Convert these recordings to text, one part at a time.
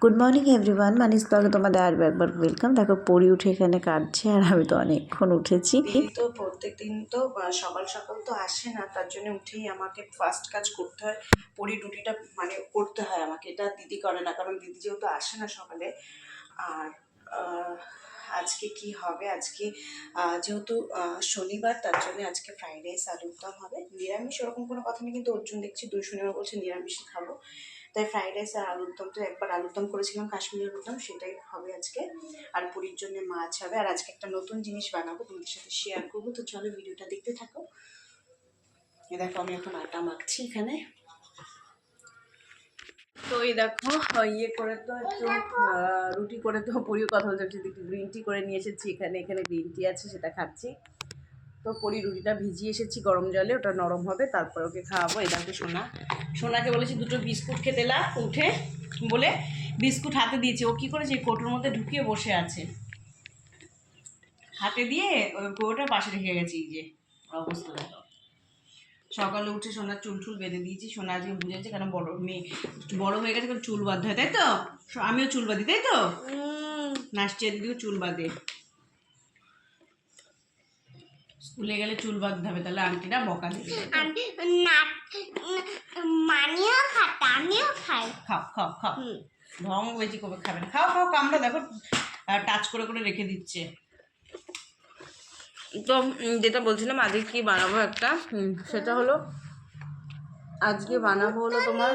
Good morning everyone, মানিস ব্লগে তোমাদের আরও একবার ওয়েলকাম। দেখো পড়ি উঠে এখানে কাটছে আর আমি তো অনেকক্ষণ উঠেছি। তো প্রত্যেক দিন তো সকাল সকাল তো আসে না, তার জন্য উঠেই আমাকে ফার্স্ট কাজ করতে হয়, পড়ি রুটিটা মানে করতে হয় আমাকে। এটা দিদি করে না, কারণ দিদি যেহেতু আসে না সকালে। আর আজকে কি হবে, আজকে যেহেতু শনিবার, তার জন্য আজকে ফ্রাইড রাইস আলুর দম হবে। নিরামিষ ওরকম কোনো কথা নেই, কিন্তু অর্জুন দেখছি 2 শনিবার বলছে নিরামিষই খাবো, তাই ফ্রাইড রাইস আর আলুর দম। তো একবার আলুর দম করেছিলাম, কাশ্মীরি আলুর দম, সেটাই হবে আজকে। আর পুরীর জন্য মাছ হবে। আর আজকে একটা নতুন জিনিস বানাবো, তোমাদের সাথে শেয়ার করবো। তো চলো ভিডিওটা দেখতে থাকো। দেখো আমি এখন আটা মাখছি এখানে। তো এই দেখো ইয়ে করে তো একটু রুটি করে তো পুরীর কথা বলতে একটু গ্রিন টি করে নিয়ে এসেছি এখানে। এখানে গ্রিন টি আছে, সেটা খাচ্ছি। তো পুরি রুটিটা ভিজিয়ে এসেছি গরম জলে, ওটা নরম হবে, তারপর ওকে খাওয়াবো। এই দেখো সোনাকে বলেছি 2টো বিস্কুট খেতে লাগ উঠে বলে বিস্কুট হাতে দিয়েছে। ও কী করেছে, কোটোর মধ্যে ঢুকিয়ে বসে আছে, হাতে দিয়ে ওই কোটোটা পাশে রেখে গেছি। এই যে অবস্থা দেখো। সকালে উঠে সোনার চুল বেঁধে দিয়েছি। সোনা আজকে বুঝেছে, কারণ বড় হয়ে গেছে, কারণ চুল বাঁধতে হয়, তাই তো? আমিও চুল বাঁধি, তাই তো? নাচটিয়া দিদিও চুল বাঁধে। স্কুলে গেলে চুল বাঁধতে হবে, তাহলে আন্টিরা বকা দেবে। আমিও খাই। খাও খাও খাও, ঢং বেশি কবে খাবে না। খাও খাও, কামড়া। দেখো টাচ করে করে রেখে দিচ্ছে। তো যেটা বলছিলাম, আজকে কি বানাবো একটা, সেটা হলো আজকে বানাবো হলো তোমার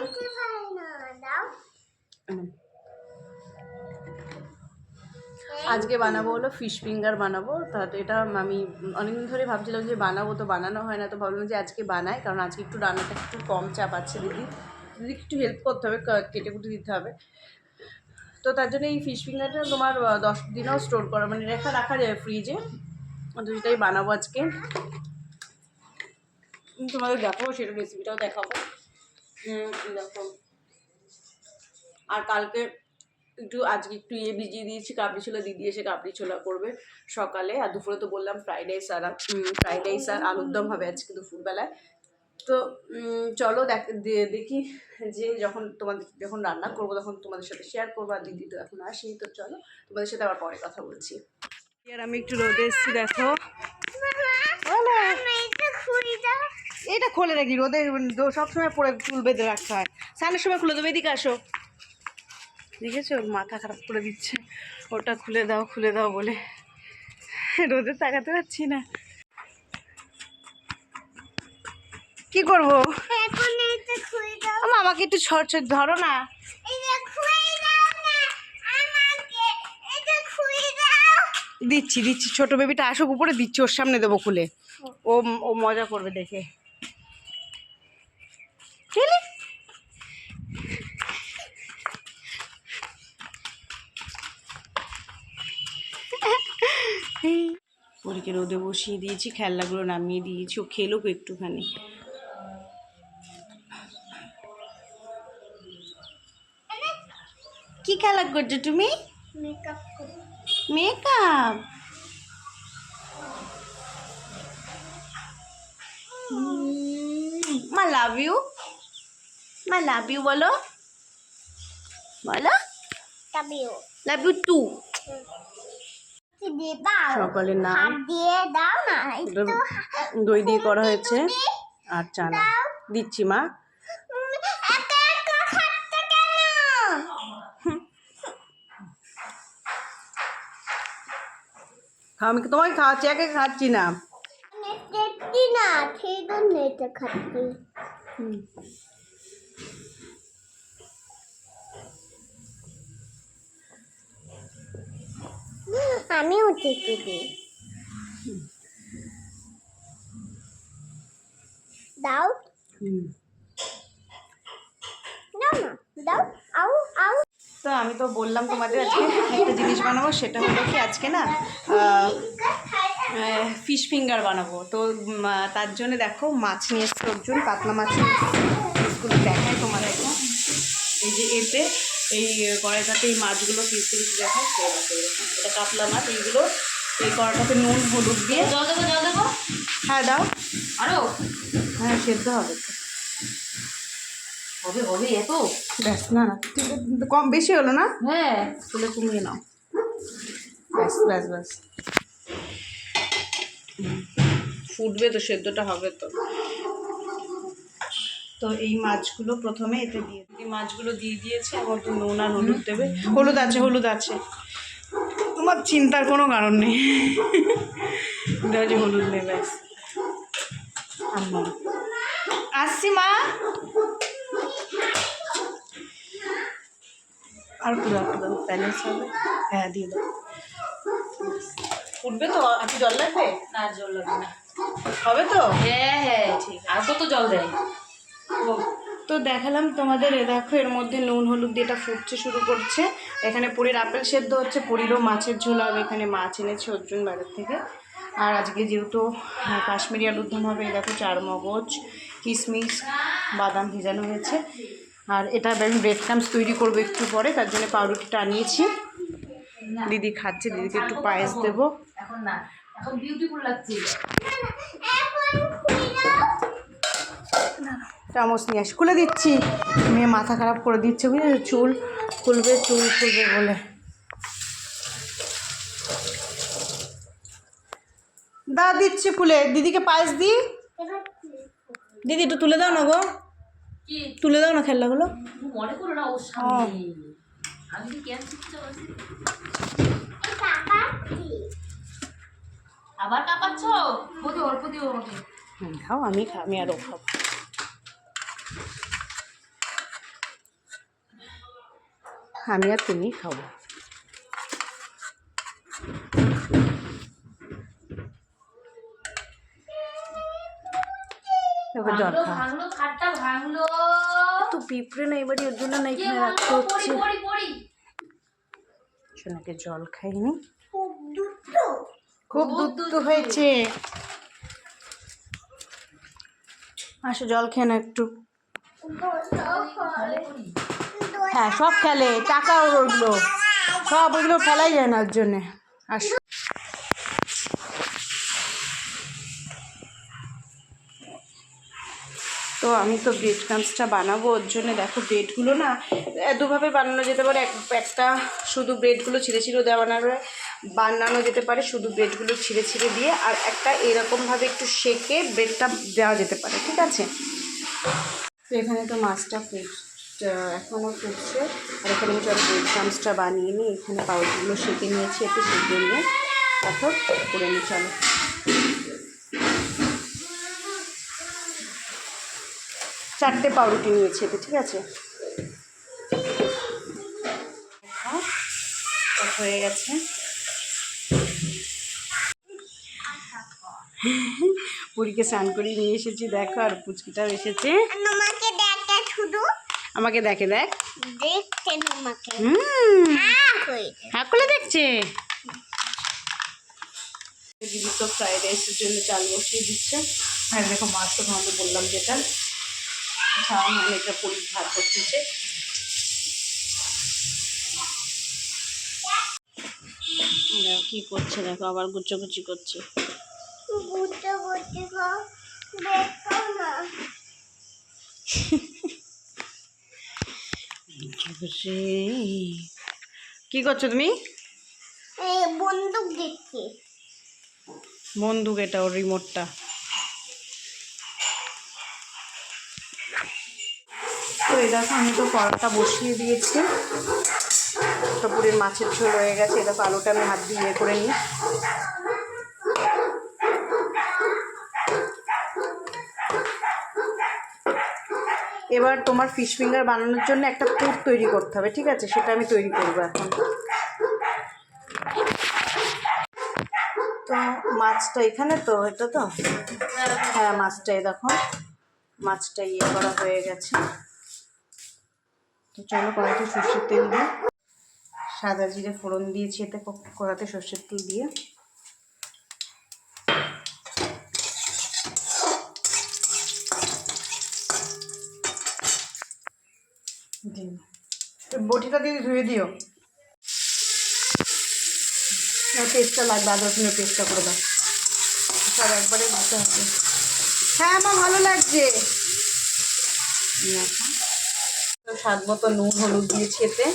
ফিশ ফিঙ্গার বানাবো। তাহলে এটা আমি অনেকদিন ধরে ভাবছিলাম যে বানাবো, তো বানানো হয় না, তো ভাবলাম যে আজকে বানাই, কারণ আজকে একটু রান্নাটা একটু কম চাপ আছে। দিদি একটু হেল্প করতে হবে, কেটে কুটে দিতে হবে। তো তার জন্য এই ফিশ ফিঙ্গারটা তোমার 10 দিনও স্টোর করা মানে রাখা যায় ফ্রিজে। তো সেটাই বানাবো আজকে, তোমাদের দেখাবো, সেটা রেসিপিটাও দেখাবো। দেখো, আর কালকে আজকে একটু ভিজিয়ে দিয়েছি কাবলি ছোলা। দিদি এসে কাবলি ছোলা করবে সকালে। আর দুপুরে তো বললাম ফ্রাইড রাইস আর আলুর দম হবে আজকে দুপুরবেলায়। তো চলো দেখি যে যখন রান্না করবো তখন তোমাদের সাথে শেয়ার করবো। আর দিদি তো এখন আসি, তো চলো তোমাদের সাথে আবার পরে কথা বলছি। আর আমি একটু রোদে এসেছি, দেখো। এটা খোলে নাকি? রোদে সবসময় পরে চুল বেঁধে রাখতে হয়, স্নানের সময় খুলে দেবো। এদিকে আসো, দেখেছো ওর মাথা খারাপ করে দিচ্ছে, ওটা খুলে দাও বলে। রোদে তাকাতে পারছি না, কি করবো? আমাকে একটু ছড় ধরো না। দিচ্ছি ছোট বেবিটা আসুক উপরে, দিচ্ছি ওর সামনে দেবো খুলে। ও মজা করবে দেখে। পরীকে রোদে বসিয়ে দিয়েছি, খেলনাগুলো নামিয়ে দিয়েছি, ও খেলুক একটুখানি। কি খেলা করছো তুমি? মেকআপ। মা লাভ ইউ বলো, লাভ ইউ টু। সকালে নাম দই দিয়ে করা হয়েছে আর চানা দিচ্ছি। মা আমি তোমাকে খাওয়াচ্ছি, একে খাচ্ছি না। আমিও দেখতে দিই। দাও দাও। তো আমি তো বললাম তোমাদের আজকে একটা জিনিস বানাবো, সেটা হলো কি আজকে না ফিশ ফিঙ্গার বানাবো। তো তার জন্য দেখো মাছ নিয়ে এসছে অর্জুন, কাতলা মাছ নিয়ে এসছে। পিসগুলো দেখায় তোমার এখন, এই যে এতে এই কড়াইটাতে এই মাছগুলো পিসগুলো দেখায়। এটা কাতলা মাছ, এইগুলো এই কড়াইটাতে নুন হলুদ দিয়ে জল দেবো। হ্যাঁ দাও, আরও হ্যাঁ সেদ্ধ হবে তো। হবে হবে এত? ব্যাস, না না, কম বেশি হলো না? হ্যাঁ। তুলে কমিয়ে নাও। ব্যাস ব্যাস ব্যাস, ফুটবে তো, সেদ্ধটা হবে তো। তো এই মাছগুলো প্রথমে এতে দিয়ে এই মাছগুলো দিয়ে দিয়েছে, আমার তো নুন আর হলুদ দেবে। হলুদ আছে, হলুদ আছে, তোমার চিন্তার কোনো কারণ নেই। হলুদ নেবে। আসছি মা। আর পুরো একটু ব্যালেন্স হবে। হ্যাঁ দিয়ে দাও। ফুটবে তো? একটু জল লাগবে? না জল লাগবে না। হবে তো? হ্যাঁ হ্যাঁ ঠিক। আর কত জল দেয়? তো দেখালাম তোমাদের, এ দেখো এর মধ্যে নুন হলুদ দিয়ে এটা ফুটতে শুরু করছে। এখানে পুরীর আপেল সেদ্ধ হচ্ছে, পুরীরও মাছের ঝোল হবে। এখানে মাছ এনেছে অর্জুন বাজার থেকে। আর আজকে যেহেতু কাশ্মীরি আলুর দম হবে, এই দেখো চারমগজ, কিশমিশ, বাদাম ভিজানো হয়েছে। আর এটা আমি ব্রেড ক্রাম্পস তৈরি করবো একটু পরে, তার জন্য পাউরুটিটা আনিয়েছি। দিদি খাচ্ছে, দিদিকে একটু পায়েস দেবো। এখন না, এখন বিউটিফুল লাগছে। চামচ নিয়ে আসি, খুলে দিচ্ছি। মেয়ে মাথা খারাপ করে দিচ্ছে বুঝলি, চুল খুলবে বলে। দা দিচ্ছি খুলে, দিদিকে পায়েস দি। দিদি একটু তুলে দাও না গো, কি তুলে দাও না খেলনাগুলো। মনে করো না ওর সামনে আমি কি কেন শিখতে পারছি? আবার কাঁপাচ্ছ? বদি অল্প দিও আমাকে। খাও, আমি আরও খাবো। আমি আর তুমি খাবো। জল খা। ভাঙলো খাটটা ভাঙলো। তো পিঁপড়ে না এবারে, ওর জন্য না এখানে রাখতে হচ্ছে। সোনাকে জল খাইনি, খুব দুধ হয়েছে। আসো জল খেয়ে না একটু। হ্যাঁ সব খেলে, টাকা ওগুলো সব, ওইগুলো ফেলাই যায় না ওর জন্যে। আসো। তো আমি তো ব্রেড ক্রাম্পসটা বানাবো, ওর জন্য দেখো ব্রেডগুলো না দুভাবে বানানো যেতে পারে। একটা শুধু ব্রেডগুলো ছিঁড়ে বানানো যেতে পারে, শুধু ব্রেডগুলো ছিঁড়ে দিয়ে। আর একটা এরকমভাবে একটু সেঁকে ব্রেডটা দেওয়া যেতে পারে, ঠিক আছে? তো এখানে তো মাছটা এখনও ফুটছে। আর এখানে আমি সব ব্রেড ক্রাম্পসটা বানিয়ে নিই। এখানে পাউরুটিগুলো সেঁকে নিয়েছি, একটু সেঁকে নিয়ে তারপর করে নিই। চলো, 4টে পাউরুটি নিয়েছি এতে, ঠিক আছে? হয়ে গেছে। পুরীকে স্নান করিয়ে নিয়ে এসেছি, দেখো। আর পুচকিটাও এসেছে। আমাকে দেখে, দেখ হাঁ করে দেখছে। দিদি তো ফ্রাইড রাইসের জন্য চাল বসিয়ে দিচ্ছে। আর দেখো মাছ তো তোমাদের বললাম যেটা এটা পুরী ভাত বসিয়েছে। কি করছে দেখো, আবার গুচ্ছাগুচ্ছি করছে। কি করছো তুমি? বন্দুক দেখছি। বন্দুক, এটা ওর রিমোটটা। তো এই দেখো আমি তো কড়াটা বসিয়ে দিয়েছি। পুরীর মাছের ঝোল হয়ে গেছে। এই দেখো আলুটা আমি হাত দিয়ে করে নিই। এবার তোমার ফিশ ফিঙ্গার বানানোর জন্য একটা পুর তৈরি করতে হবে, ঠিক আছে? সেটা আমি তৈরি করবো এখন। তো মাছটা এখানে, তো এটা তো হ্যাঁ মাছটা, এই দেখো মাছটা করা হয়ে গেছে। তো চলো কড়াইতে সর্ষের তেল দিয়ে, সাদা জিরে ফোড়ন দিয়েছি এতে, কড়াতে সর্ষের তেল দিয়ে বটিটা দিয়ে ধুয়ে দিও। পেস্টটা লাগবে, আদা রসুনের পেস্টটা করে দাও। সব একবারে দিতে হবে। হ্যাঁ আমার ভালো লাগছে। স্বাদ মতো নুন হলুদ দিয়েছি এতে।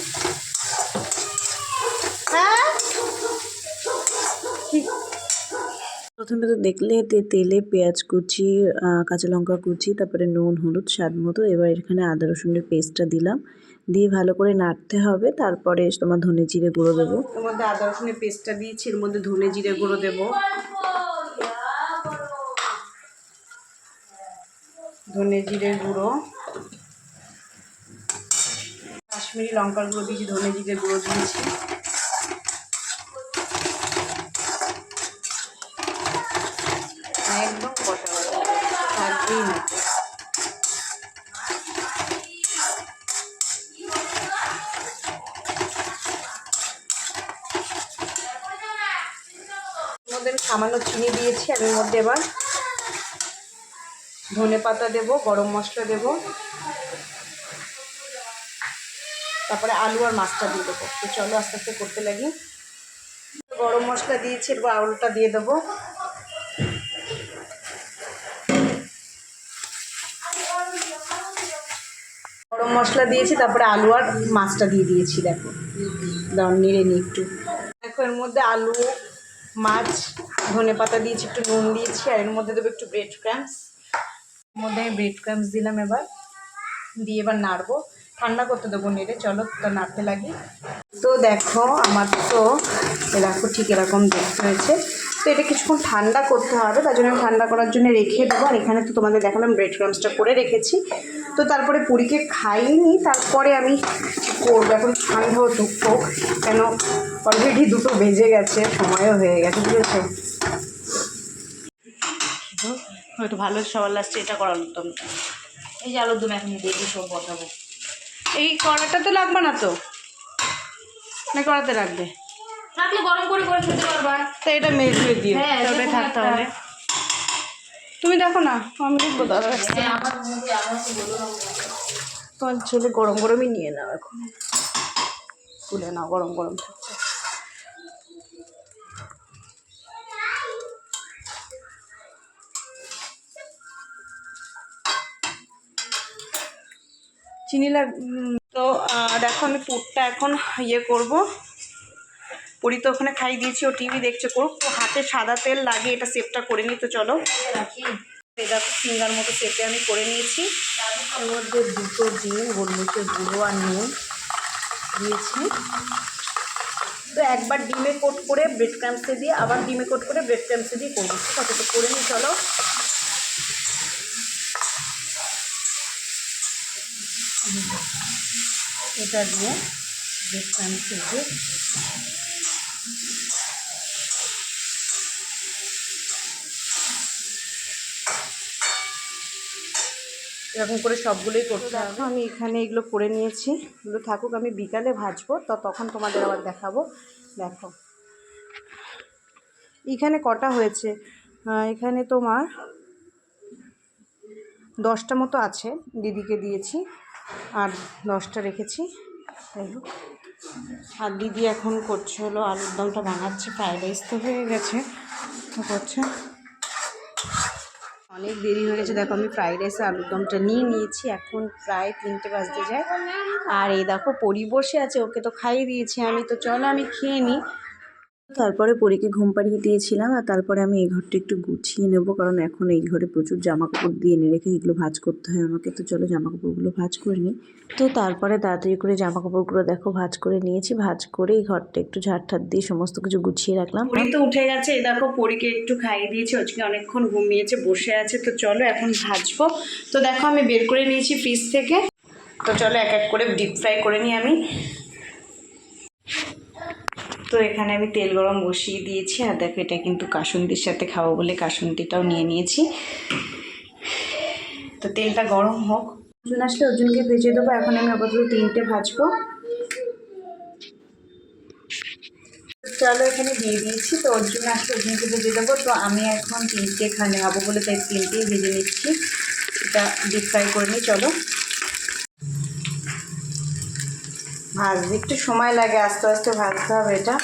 হ্যাঁ প্রথমে তো দেখলে তেলে পেঁয়াজ কুচি, কাঁচা লঙ্কা কুচি, তারপরে নুন হলুদ স্বাদ মতো। এবার এখানে আদা রসুনের পেস্টটা দিলাম, দিয়ে ভালো করে নাড়তে হবে। তারপরে তোমার ধনে জিরে গুঁড়ো দেবো। এর মধ্যে আদা রসুনের পেস্টটা দিয়েছি, এর মধ্যে ধনে জিরে গুঁড়ো দেবো, ধনে জিরে গুঁড়ো, কাশ্মীরি লঙ্কার গুঁড়ো দিয়েছি, ধনে জিরে গুঁড়ো দিয়েছি। একদম কষা কষা থাকবেই না। মধ্যে আমি সামান্য চিনি দিয়েছি। আর এর মধ্যে এবার ধনে পাতা দেবো, গরম মশলা দেবো, তারপরে আলু আর মাছটা দিয়ে দেবো। তো চলো আস্তে আস্তে করতে লাগি। গরম মশলা দিয়েছি, এবার আলুটা দিয়ে দেবো। গরম মশলা দিয়েছি, তারপরে আলু আর মাছটা দিয়ে দিয়েছি। দেখো দাও নেড়ে নিই একটু। দেখো এর মধ্যে আলু মাছ ধনে পাতা দিয়েছি, একটু নুন দিয়েছি। আর এর মধ্যে দেবো একটু ব্রেড ক্রাম্বস। এর মধ্যে আমি ব্রেড ক্রাম্বস দিলাম। এবার দিয়ে এবার নাড়বো, ঠান্ডা করতে দেবো নেড়ে। চলো তো নাড়তে লাগি। তো দেখো আমার তো এরকম ঠিক এরকম দেখতে হয়েছে। তো এটা কিছুক্ষণ ঠান্ডা করতে হবে, তার জন্য আমি ঠান্ডা করার জন্য রেখে দেবো। আর এখানে তো তোমাদের দেখালাম ব্রেড ক্রাম্বসটা করে রেখেছি। তো তারপরে পুরীকে খাইনি, তারপরে আমি করবো। এখন ঠান্ডা হোক, কেন অলরেডি 2টো বেজে গেছে, সময়ও হয়ে গেছে, বুঝেছো? হয়তো ভালো সবার লাস্টে এটা করার উত্তম। এই যে আলুর দম এখন দিয়ে সব বসাবো। এই কড়াটা তো লাগবে না তো, না কড়াতে রাখবে? রাখলে গরম করে করে খেতে পারবা। তো এটা মেরে দিও, ওটাই থাকতে হবে। তুমি দেখো না, আমি দেখবো দাদা। তোমার ছেলে গরম গরমই নিয়ে নাও, এখন তুলে নাও, গরম গরম থাকছে। চিনি তো দেখো আমি পুরটা এখন করব। পুরি তো ওখানে খাই দিয়েছি, ও টিভি দেখছে, করুক। তো হাতে সাদা তেল লাগিয়ে এটা সেপটা করে নিই। তো চলো দেখো ফিঙ্গার মতো সেপে আমি করে নিয়েছি। এর মধ্যে 2টো ডিম, গোলমরিচের গুঁড়ো আর নুন দিয়েছি। তো একবার ডিমে কোট করে ব্রেড ক্রাম্বসে দিয়ে, আবার ডিমে কোট করে ব্রেড ক্রাম্বসে দিয়ে করবো। ঠিক আছে, তো করে নিই চলো। এটা দিয়ে ব্রেড ক্রাম্বসে দিয়ে এরকম করে সবগুলোই করতে হবে। আমি এখানে এগুলো করে নিয়েছি, এগুলো থাকুক, আমি বিকালে ভাজবো। তো তখন তোমাদের আবার দেখাবো। দেখো এখানে কটা হয়েছে, এখানে তোমার 10টা মতো আছে, দিদিকে দিয়েছি আর 10টা রেখেছি। তাই হোক। আর দিদি এখন করছে হলো আলুর দমটা বানাচ্ছে। ফ্রাইড রাইস তো হয়ে গেছে, তো করছে। অনেক দেরি হয়ে গেছে। দেখো আমি ফ্রাইড রাইসে আলুর দমটা নিয়ে নিয়েছি। এখন প্রায় 3টে বাজতে যায়। আর এই দেখো পরি বসে আছে, ওকে তো খাইয়ে দিয়েছি আমি। তো চলো আমি খেয়ে নিই। তারপরে পরীকে ঘুম পাড়িয়ে দিয়েছিলাম। আর তারপরে আমি এই ঘরটা একটু গুছিয়ে নেব, কারণ এখন এই ঘরে প্রচুর জামা কাপড় দিয়ে এনে রেখে এগুলো ভাঁজ করতে হয় আমাকে। তো চলো জামা কাপড়গুলো ভাঁজ করে নিই। তো তারপরে তাড়াতাড়ি করে জামা কাপড়গুলো দেখো ভাঁজ করে নিয়েছি। ভাঁজ করে এই ঘরটা একটু ঝাড় দিয়ে সমস্ত কিছু গুছিয়ে রাখলাম। পরি তো উঠে গেছে, এই দেখো পরীকে একটু খাইয়ে দিয়েছি। আজকে অনেকক্ষণ ঘুমিয়েছে, বসে আছে। তো চলো এখন ভাজবো। তো দেখো আমি বের করে নিয়েছি ফ্রিজ থেকে। তো চলো এক এক করে ডিপ ফ্রাই করে নিই আমি। তো এখানে আমি তেল গরম বসিয়ে দিয়েছি। আর দেখো এটা কিন্তু কাসুন্দির সাথে খাবো বলে কাসুন্দিটাও নিয়ে নিয়েছি। তো তেলটা গরম হোক, অর্জুন আসলে অর্জুনকে ভেজে দেবো। এখন আমি আপাতত 3টে ভাজবো। চলো এখানে দিয়ে দিয়েছি। তো অর্জুন আসলে অর্জুনকে ভেজে দেবো। তো আমি এখন 3টে খাবো বলে তাই 3টেই ভেজে নিচ্ছি। এটা ডিপ ফ্রাই করে নিই। চলো ভাজতে একটু সময় লাগে, আস্তে আস্তে ভাজতে হবে এটা।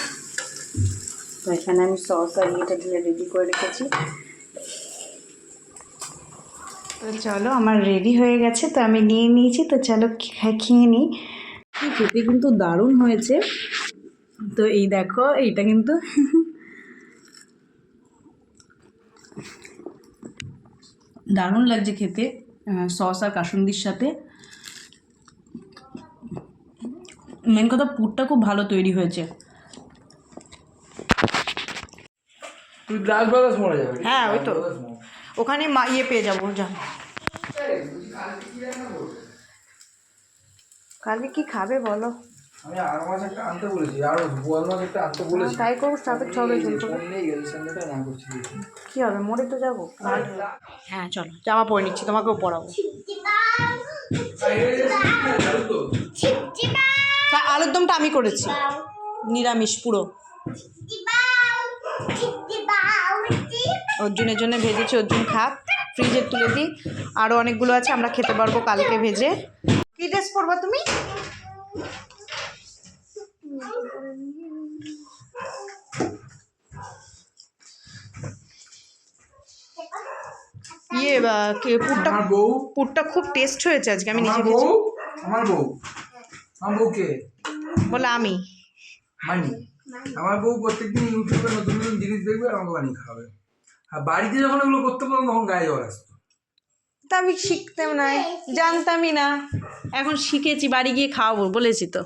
তো এখানে আমি সস আর এটা দিয়ে রেডি করে রেখেছি। তো চলো আমার রেডি হয়ে গেছে, তো আমি নিয়ে নিয়েছি, তো চলো খেয়ে নিই। খেতে কিন্তু দারুণ হয়েছে। তো এই দেখো এইটা কিন্তু দারুণ লাগছে খেতে, সস আর কাসুন্দির সাথে। মেন কথা পুরটা খুব ভালো তৈরি হয়েছে। তুই গ্লাস বাতাস মরে যাবে। হ্যাঁ ওই তো ওখানে ইয়ে পেয়ে যাবো। যা কালকে কি খাবে বলো? আমি আর মাছ একটা আনতে বলেছি, আর বোয়াল মাছ একটা আনতে বলেছি। তাই করবো, সাথে ছবে চলতো না করছি কি হবে, মরে তো যাবো। হ্যাঁ চলো জামা পরে নিচ্ছি, তোমাকেও পরাবো। আলুর দমটা আমি করেছি, নিরামিষ পুরো। অর্জুনের জন্য ভেজেছি, অর্জুন খাক, ফ্রিজে তুলে দিই। আরও অনেকগুলো আছে, আমরা খেতে পারবো কালকে ভেজে। কি ড্রেস পরবা তুমি? ইয়ে পুরটা, আমার বউ, পুরটা খুব টেস্ট হয়েছে আজকে, আমি নিজে বউ, আমার বউ, আমার বউকে বলে আমি মানি। আমার বউ প্রত্যেকদিন ইউটিউবে নতুন নতুন জিনিস দেখবে আর আমাকে বানিয়ে খাবে। আর বাড়িতে যখন এগুলো করতে পারবো তখন গায়ে জ্বর আসতো। তা আমি শিখতাম না, জানতামই না, এখন শিখেছি, বাড়ি গিয়ে খাওয়াবো বলেছি তো।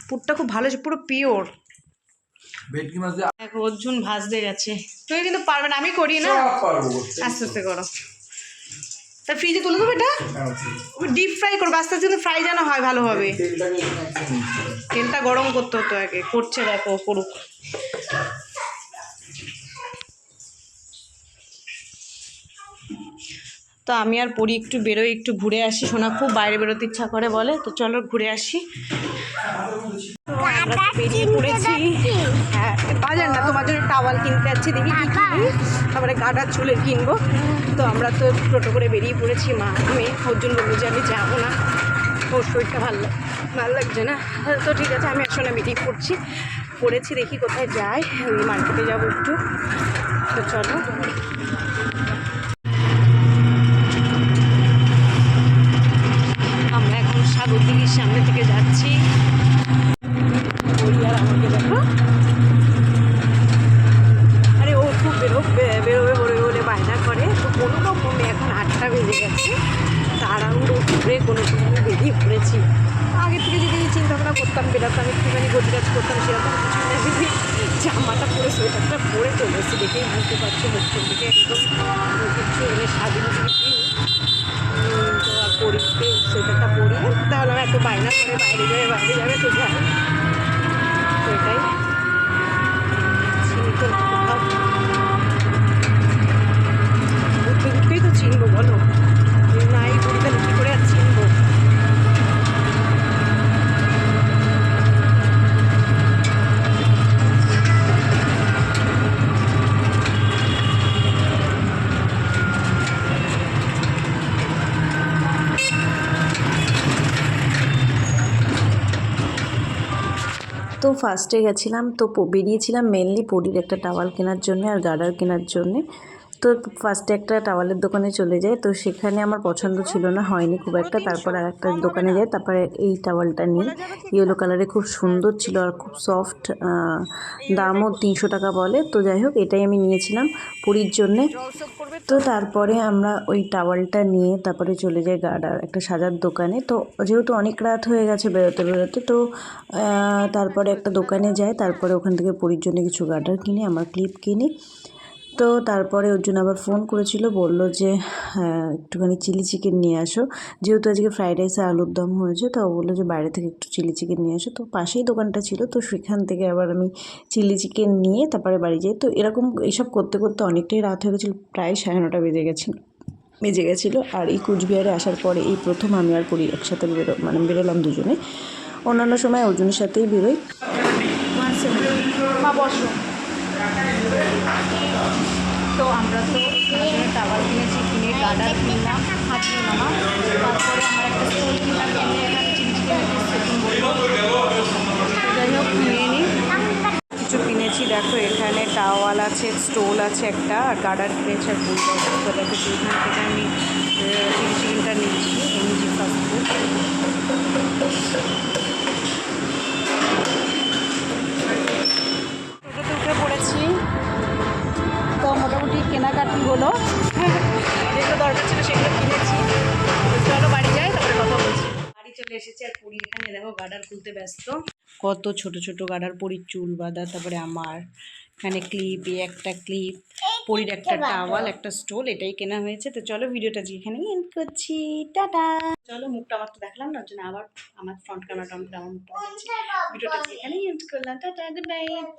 পুরটা খুব ভালো হয়েছে, পুরো পিওর। ভেটকি মাছ এখন অর্জুন ভাজতে গেছে, তুমি কিন্তু পারবে না, আমি করি না, আস্তে আস্তে করো। তা ফ্রিজে তুলে দেবো এটা, ডিপ ফ্রাই করবো আস্তে আস্তে, কিন্তু ফ্রাই যেন হয় ভালোভাবে। তেলটা গরম করতে হতো আগে, করছে দেখো করুক। তো আমি আর পরি একটু বেরোই, একটু ঘুরে আসি। সোনা খুব বাইরে বেরোতে ইচ্ছা করে বলে, তো চলো ঘুরে আসি। আমরা বেরিয়ে পড়েছি। হ্যাঁ বাজার না, তোমার জন্য টাওয়াল কিনতে যাচ্ছি, দেখি কি কিনি, তারপরে গাটার চুলে কিনবো। তো আমরা তো টোটো করে বেরিয়ে পড়েছি, মা আমি। অর্জুন বললো যে আমি যাবো না, ওর শরীরটা ভালো লাগছে না। তো ঠিক আছে, আমি আসলে বেরিয়ে পড়েছি, দেখি কোথায় যাই। ওই মার্কেটে যাবো একটু, তো চলো। আমরা এখন সাগরদিঘির সামনে থেকে যাচ্ছি। ওই আর আমাকে দেখো, আরে ও খুব বেরোবে বলে বায়না করে। তো কোনো রকমে এখন 8টা বেজে গেছে, তাড়াহুড়ো করে কোনো রকমে বেরিয়ে পড়েছি। আগে থেকে যদি চিন্তা ভাবনা করতাম, বেরোতাম একটুখানি গোজগাজ করতাম, সেরকম কিছু না। যদি জামাটা পরে সোয়েটারটা পরে চলে এসেছি, দেখেই বুঝতে পারছো মুখের দিকে একদম কিছু সাজিয়ে দিয়েছি। তো আর পরিতে সোয়েটারটা পরিয়ে তাহলে এত বায়না করে বাইরে যাবে তো যাই, তো এটাই চিনি। তো ঘুরতেই তো চিনবো বলো, না এই ঘুরতে কী করে আর চিনবো। তো ফার্স্টে গেছিলাম, তো বেরিয়েছিলাম মেনলি পরির একটা টাওয়াল কেনার জন্য আর গার্ডার কেনার জন্যে। তো ফার্স্টে একটা টাওয়ালের দোকানে চলে যাই, তো সেখানে আমার পছন্দ ছিল না, হয়নি খুব একটা। তারপর আর একটা দোকানে যাই, তারপরে এই টাওয়ালটা নিই, ইয়েলো কালারে, খুব সুন্দর ছিল আর খুব সফট, দামও 300 টাকা বলে। তো যাই হোক, এটাই আমি নিয়েছিলাম পরির জন্যে। তো তারপরে আমরা ওই টাওয়ালটা নিয়ে তারপরে চলে যাই গার্ডার একটা সাজার দোকানে। তো যেহেতু অনেক রাত হয়ে গেছে বেরোতে, তো তারপরে একটা দোকানে যাই, তারপরে ওখান থেকে পরির জন্য কিছু গার্ডার কিনি, আমার ক্লিপ কিনি। তো তারপরে ওর জন্য আবার ফোন করেছিল, বললো যে একটুখানি চিলি চিকেন নিয়ে আসো, যেহেতু আজকে ফ্রাইড রাইস আর আলুর দম হয়েছে। তো ও বললো যে বাইরে থেকে একটু চিলি চিকেন নিয়ে আসো। তো পাশেই দোকানটা ছিল, তো সেখান থেকে আবার আমি চিলি চিকেন নিয়ে তারপরে বাড়ি যাই। তো এরকম এইসব করতে করতে অনেকটাই রাত হয়ে গেছিলো, প্রায় 9:30 বেজে গেছিলো। আর এই কুচবিহারে আসার পরে এই প্রথম আমি আর পরি একসাথে বেরোলাম দুজনে। অন্যান্য সময় অর্জুনের সাথেই বেরোই। তো আমরা তো টাওয়াল কিনেছি, কিনে গার্ডার কিনলাম, হাতিয়ে নামা। তারপরে আমার একটা স্টোল কিনলাম, এমনি এখানে চিলি চিকেনের সেটিং বলবো। যাই হোক নিয়ে নিই, কিছু কিনেছি। দেখো এখানে টাওয়াল আছে, স্টোল আছে একটা, আর গার্ডার পেয়েছে আর বুলডগ আছে। এখান থেকে আমি চিলি চিকেনটা নিচ্ছি, এমজি ফাস্টফুড। টোটোতে উঠে পড়েছি, তো মোটামুটি কেনাকাটি হলো, যেগুলো দরকার ছিল সেগুলো কিনেছি। তো চলো বাড়ি যাই, তারপরে কথা বলছি। বাড়ি চলে এসেছি, আর পুরী এখানে দেখো গার্ডার খুলতে ব্যস্ত। কত ছোট ছোট গার্ডার, পরির চুল বাঁধা, তারপরে আমার এখানে ক্লিপ, একটা ক্লিপ, পরির একটা টাওয়াল, একটা স্টোল, এটাই কেনা হয়েছে। তো চলো ভিডিওটা এখানেই এন্ড করছি, টাটা। চলো, মুখটা আমার তো দেখলাম না, ওর জন্য আবার আমার ফ্রন্ট ক্যামেরাটা আমার মুখটা দেখাচ্ছি। ভিডিওটা এখানেই এন্ড করলাম, টাটা, গুড নাইট।